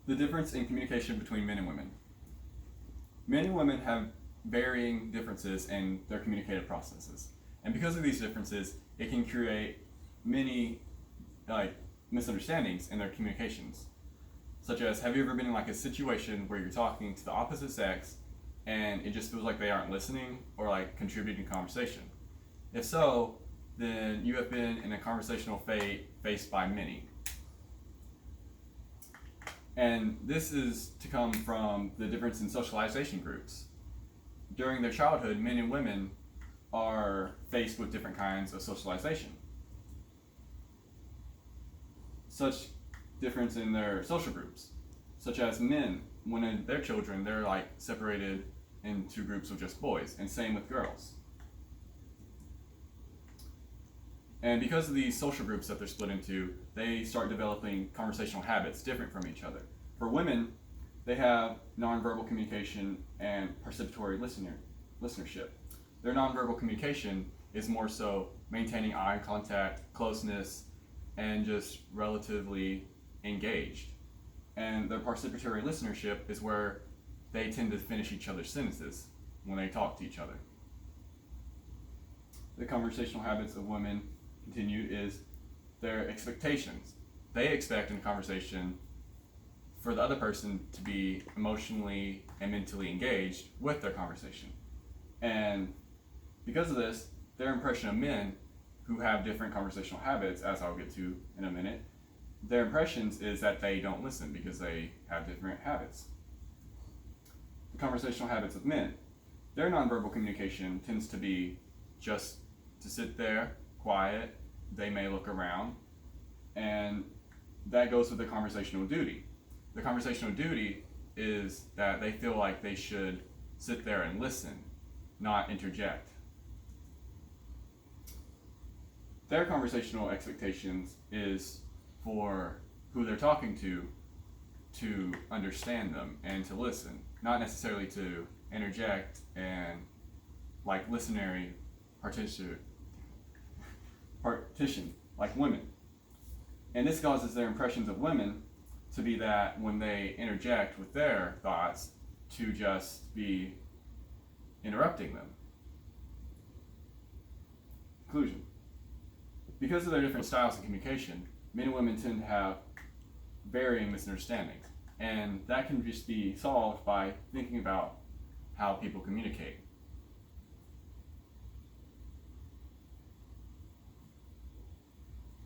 The difference in communication between men and women. Men and women have varying differences in their communicative processes. And because of these differences, it can create many like misunderstandings in their communications. Such as, have you ever been in like a situation where you're talking to the opposite sex and it just feels like they aren't listening or like contributing to conversation? If so, then you have been in a conversational fate faced by many. And this is to come from the difference in socialization groups. During their childhood, men and women are faced with different kinds of socialization. Such difference in their social groups, such as men, when they're children, they're like separated into groups of just boys, and same with girls. And because of these social groups that they're split into, they start developing conversational habits different from each other. For women, they have nonverbal communication and participatory listenership. Their nonverbal communication is more so maintaining eye contact, closeness, and just relatively engaged. And their participatory listenership is where they tend to finish each other's sentences when they talk to each other. The conversational habits of women continue is their expectations. They expect in a conversation for the other person to be emotionally and mentally engaged with their conversation. And because of this, their impression of men who have different conversational habits, as I'll get to in a minute, their impressions is that they don't listen because they have different habits. The conversational habits of men. Their nonverbal communication tends to be just to sit there, quiet, they may look around, and that goes with the conversational duty. The conversational duty is that they feel like they should sit there and listen, not interject. Their conversational expectations is for who they're talking to understand them and to listen, not necessarily to interject and like listenary partition like women. And this causes their impressions of women to be that when they interject with their thoughts, to just be interrupting them. Conclusion. Because of their different styles of communication, men and women tend to have varying misunderstandings. And that can just be solved by thinking about how people communicate.